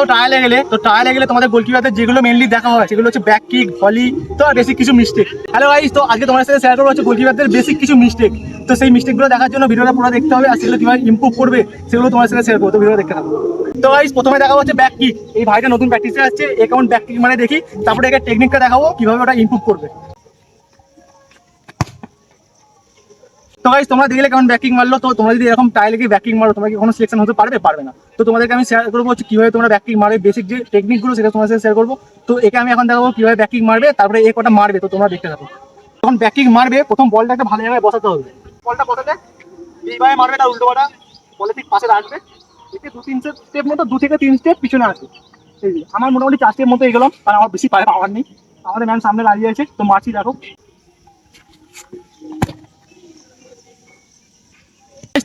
কোথাও ট্রায়ালে গেলে, তো ট্রায়ালে গেলে তোমাদের গোলকিপারদের যেগুলো মেনলি দেখা হয় সেগুলো হচ্ছে ব্যাক কিক, ভলি, তো আর বেসিক কিছু মিস্টেক। হ্যালো গাইস, তো আজকে তোমার সাথে শেয়ার করবো হচ্ছে গোলকিপারদের বেসিক কিছু মিস্টেক। তো সেই মিস্টেকগুলো দেখার জন্য ভিডিওটা পুরো দেখতে হবে, আর সেগুলো কিভাবে ইমপ্রুভ করবে সেগুলো তোমার সাথে শেয়ার করবো। তো ভিডিও দেখতে থাকো। তো গাইস, প্রথমে দেখা হচ্ছে ব্যাক কিক। এই ভাইটা নতুন প্র্যাকটিসে আসছে, অ্যাকাউন্ট ব্যাক কিক মানে দেখি, তারপরে এর টেকনিকটা দেখাবো কিভাবে ওটা ইমপ্রুভ করবে। তো গাইস, তোমরা দেখলে কেমন ব্যাকিং মারলো। তো তোমরা যদি এরকম টাইলে গিয়ে ব্যাকিং মারো, তোমরা কি কোনো সিলেকশন হতে পারবে না। তো তোমাদেরকে আমি শেয়ার করবো হচ্ছে কিভাবে তোমরা ব্যাকিং মারবে, বেসিক যে টেকনিকগুলো সেটা তোমার সাথে শেয়ার করবো। তো একে আমি এখন দেখাবো কিভাবে ব্যাকিং মারবে, তারপরে এ কটা মারবে। তো তোমরা দেখতে থাকো। যখন ব্যাকিং মারবে, প্রথম বলটা একটা ভালো জায়গায় বসাতে হবে। বলটা বসাতে এইভাবে মারবে, তার উল্টো পাটা বলে ঠিক পাশে রাখবে। এতে 2-3 স্টেপ মতো, 2 থেকে 3 স্টেপ পিছনে আসবে। এই যে আমার মোটামুটি 4 স্টেপ মতো এগোলাম, কারণ আমার বেশি পাওয়ার নেই। আমাদের ম্যাম সামনে দাঁড়িয়ে আছে, তো মারছি দেখো।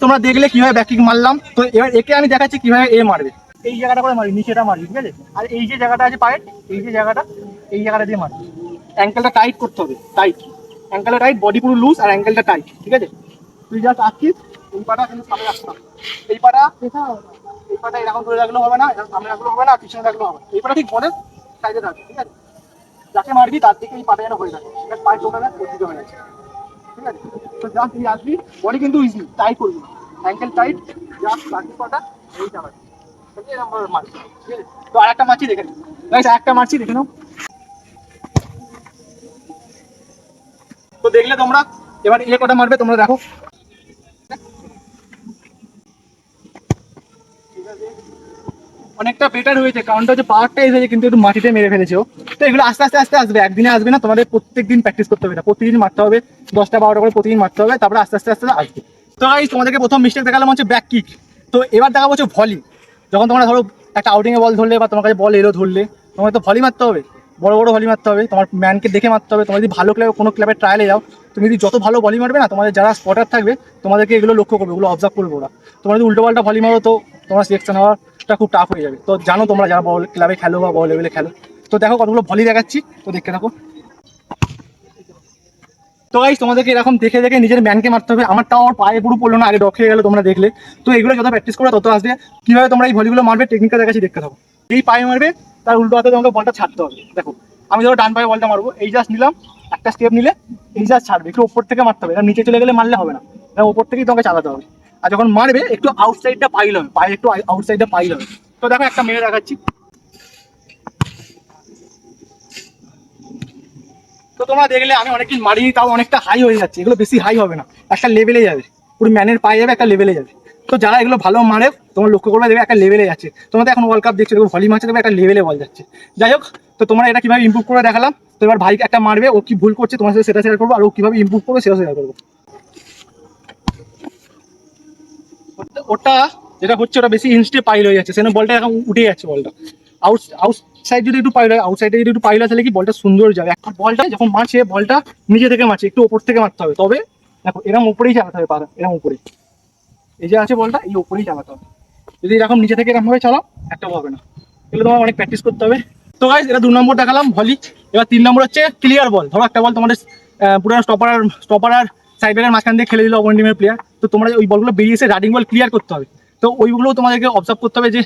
তোমরা দেখলে কিভাবে ব্যাকিং মারলাম। তো এবার একে আমি দেখাচ্ছি কিভাবে এ মারবে। এই জায়গাটা করে মারি, নিচেটা মারি, ঠিক আছে। আর এই যে জায়গাটা আছে পায়ের, এই যে জায়গাটা, এই জায়গাটা দিয়ে মারি। অ্যাঙ্কেলটা টাইট করতে হবে, টাইট অ্যাঙ্কেলটা টাইট, বডি পুরো লুজ আর অ্যাঙ্কেলটা টাইট, ঠিক আছে। তুই জাস্ট আসছিস, এই পাটা কিন্তু সামনে রাখতে হবে। এই পাটা এরকম ধরে রাখলেও হবে না, এরকম সামনে রাখলেও হবে না, পিছনে রাখলেও হবে না। এই পাটা ঠিক বলে সাইডে থাকবে, ঠিক আছে। যাকে মারবি তার দিকে এই পাটা যেন হয়ে থাকে, পায়ের টোটালে পরিচিত হয়ে যাচ্ছে, ঠিক আছে। তো জাস্ট তুই আসবি, বডি কিন্তু ইজি টাইট করবি, অ্যাঙ্কেল টাইট, জাস্ট বাকি পাটা এই চালাবি, এরকম ভাবে মারবি, ঠিক আছে। তো আর একটা মারছি দেখে নিও, একটা মারছি দেখে নাও। তো দেখলে তোমরা, এবার ইয়ে কটা মারবে তোমরা দেখো। অনেকটা বেটার হয়েছে, কারণটা হচ্ছে পাওয়ারটা এসেছে, কিন্তু একটু মাটিতে মেরে ফেলেছে ও। তো এগুলো আস্তে আস্তে আস্তে আসবে, একদিনে আসবে না। তোমাদের প্রত্যেকদিন প্র্যাকটিস করতে হবে, প্রতিদিন মারতে হবে, 10টা 12টা করে প্রতিদিন মারতে হবে, তারপরে আস্তে আস্তে আস্তে আসবে। তো গাইস, তোমাদেরকে প্রথম মিস্টেক দেখালাম হচ্ছে ব্যাক কিক। তো এবার দেখাবো হচ্ছে ভলি। যখন তোমরা ধরো একটা আউটিংয়ে বল ধরলে, বা তোমার কাছে বল এলো ধরলে, তোমাকে তো ভলি মারতে হবে, বড় বড় ভলি মারতে হবে। তোমার ম্যানকে দেখে মারতে হবে। তোমরা যদি ভালো ক্লাবে, কোনো ক্লাবের ট্রায়ালে যাও, তুমি যদি যত ভালো ভলি মারবে না, তোমাদের যারা স্পটার থাকবে তোমাদেরকে এগুলো লক্ষ্য করবে, এগুলো অবজার্ভ করবে ওরা। তোমরা যদি উল্টো পাল্টা ভলি মারো, তো তোমার সিলেকশন হওয়াটা খুব টাফ হয়ে যাবে। তো জানো তোমরা যারা বল ক্লাবে খেলো বা বল লেভেলে খেলো। তো দেখো কতগুলো ভলি দেখাচ্ছি, তো দেখতে থাকো। তো গাইস, তোমাদেরকে এরকম দেখে দেখে নিজের ম্যানকে মারতে হবে। আমারটাও আমার পায়ে পুরো পড়লো না, আগে ডক খেয়ে গেলো, তোমরা দেখলে। তো এগুলো যত প্র্যাকটিস করবে তত আসবে। কিভাবে তোমরা এই ভলিগুলো মারবে টেকনিকটা দেখাচ্ছি, দেখতে থাকো। এই পায়ে মারবে, তার উল্টো হাতে তোমাকে বলটা ছাড়তে হবে। দেখো আমি ধরো ডান পায়ে বলটা মারবো, এই জাস্ট নিলাম, একটা স্টেপ নিলে এই জাস্ট ছাড়বে, একটু ওপর থেকে মারতে হবে। এটা নিচে চলে গেলে মারলে হবে না, এটা ওপর থেকেই তোমাকে চালাতে হবে। আর যখন মারবে একটু আউটসাইডটা পাইল হবে, পায়ে একটু আউটসাইডটা পাইল হবে। তো দেখো একটা মেরে দেখাচ্ছি। তো তোমরা দেখলে আমি অনেকদিন মারিনি, তাও অনেকটা হাই হয়ে যাচ্ছে। এগুলো বেশি হাই হবে না, একটা লেভেলে যাবে, পুরো ম্যানের পায়ে যাবে, একটা লেভেলে যাবে। তো যারা এগুলো ভালো মারে, তোমার লক্ষ্য করবে দেখবে একটা লেভেলে যাচ্ছে। তোমরা এখন ওয়ার্ল্ড কাপ দেখছো, দেখো ভলি মারছে, দেখবে একটা লেভেলে বল যাচ্ছে। যাই হোক, তো তোমরা এটা কিভাবে ইমপ্রুভ করে দেখালাম। তো এবার ভাই একটা মারবে, ও কি ভুল করছে তোমার সাথে সেটা শেয়ার করবো, আর ও কিভাবে ইমপ্রুভ করবে সেটা শেয়ার করবো। ওটা যেটা হচ্ছে, ওটা বেশি ইনস্টে পাইল হয়ে যাচ্ছে, সেখানে বলটা এখন উঠে যাচ্ছে। বলটা আউটসাইড যদি একটু পাইল হয়, আউটসাইডে যদি একটু পাইল হয়, তাহলে কি বলটা সুন্দর যাবে। এখন বলটা যখন মারছে, বলটা নিচে থেকে মারছে, একটু ওপর থেকে মারতে হবে। তবে দেখো এরকম উপরেই চালাতে হবে, পারা এরকম উপরে, এই যে আছে বলটা, এই উপরেই চালাতে হবে। যদি এরকম নিচে থেকে এরকম ভাবে চালাও, একটা হবে না। এগুলো তোমার অনেক প্র্যাকটিস করতে হবে। তো গাইস, এটা 2 নম্বর দেখালাম ভলি। এবার 3 নম্বর হচ্ছে ক্লিয়ার বল। ধরো একটা বল তোমাদের পুরো স্টপার আর সাইড ব্যাকের মাঝখান দিয়ে খেলে দিল অপোনেন্ট টিমের প্লেয়ার। তো তোমরা ওই বলগুলো বেরিয়ে এসে রানিং বল ক্লিয়ার করতে হবে। তো ওইগুলো তোমাদেরকে অবজার্ভ করতে হবে যে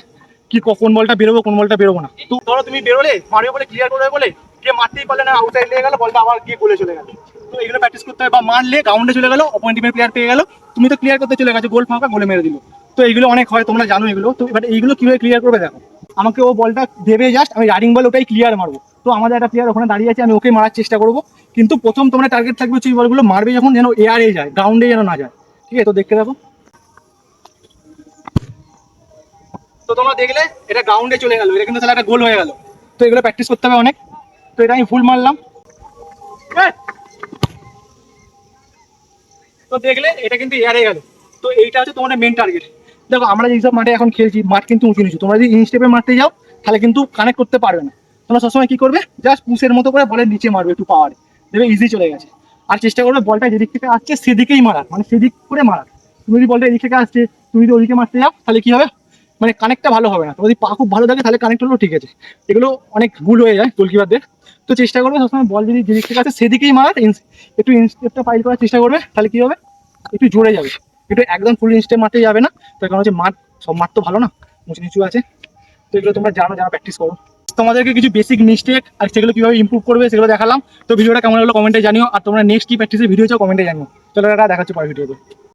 কি কোন বলটা বেরোবো, কোন বলটা বেরোবো না। তো ধরো তুমি বেরোলে, মারবে বলে ক্লিয়ার করবে বলে, কে মারতেই পারলে না, আউটসাইড লেগে গেল, বলটা আবার গিয়ে গোলে চলে গেল। তো এগুলো প্র্যাকটিস করতে হবে। বা মারলে গ্রাউন্ডে চলে গেল, অপোনেন্ট টিমের প্লেয়ার পেয়ে গেল, তুমি তো ক্লিয়ার করতে চলে গেছো, গোল ফাঁকা, গোলে মেরে দিল। তো এইগুলো অনেক হয়, তোমরা জানো এগুলো। তো এবার এইগুলো কিভাবে ক্লিয়ার করবে দেখো। আমাকে ও বলটা দেবে, জাস্ট আমি রানিং বল ওটাই ক্লিয়ার মারবো। তো আমাদের একটা প্লেয়ার ওখানে দাঁড়িয়ে আছে, আমি ওকে মারার চেষ্টা করবো। কিন্তু প্রথম তোমরা টার্গেট থাকবে হচ্ছে এই বলগুলো মারবে যখন, যেন এয়ারে যায়, গ্রাউন্ডে যেন না যায়, ঠিক আছে। তো দেখতে দেখো। তো তোমরা দেখলে এটা গ্রাউন্ডে চলে গেল, এটা কিন্তু তাহলে একটা গোল হয়ে গেল। তো এগুলো প্র্যাকটিস করতে হবে অনেক। তো এটা আমি ফুল মারলাম। তো দেখলে এটা কিন্তু এয়ারে গেল। তো এইটা হচ্ছে তোমাদের মেন টার্গেট। দেখো আমরা যেসব মাঠে এখন খেলছি, মাঠ কিন্তু উঁচু নিচু। তোমরা যদি ইন স্টেপে মারতে যাও, তাহলে কিন্তু কানেক্ট করতে পারবে না। তোমরা সবসময় কি করবে, জাস্ট পুশের মতো করে বলের নিচে মারবে, একটু পাওয়ারে দেখবে ইজি চলে গেছে। আর চেষ্টা করবে বলটা যেদিক থেকে আসছে সেদিকেই মারার, মানে সেদিক করে মারার। তুমি যদি বলটা এদিক থেকে আসছে, তুমি যদি ওদিকে মারতে যাও, তাহলে কি হবে, মানে কানেক্টটা ভালো হবে না। তোমার যদি পা খুব ভালো থাকে, তাহলে কানেক্ট হলেও ঠিক আছে। এগুলো অনেক ভুল হয়ে যায় গোলকিপারদের। তো চেষ্টা করবে সবসময় বল যদি যেদিক থেকে আসে সেদিকেই মারার, একটু ইনস্টেপটা পাইল করার চেষ্টা করবে, তাহলে কি হবে, একটু জোরে যাবে। একটু একদম ফুল ইনস্টেপ মারতে যাবে না। তার কারণ হচ্ছে মাঠ, সব মাঠ তো ভালো না, উঁচু নিচু আছে। তো এগুলো তোমরা জানো যারা প্র্যাকটিস করো। তোমাদেরকে কিছু বেসিক মিস্টেক আর সেগুলো কিভাবে ইমপ্রুভ করবে সেগুলো দেখালাম। তো ভিডিওটা কেমন হলো কমেন্টে জানিও, আর তোমরা নেক্সট কি প্র্যাকটিসের ভিডিও চাও কমেন্টে জানিও। চলো দেখা হচ্ছে পরের ভিডিওতে।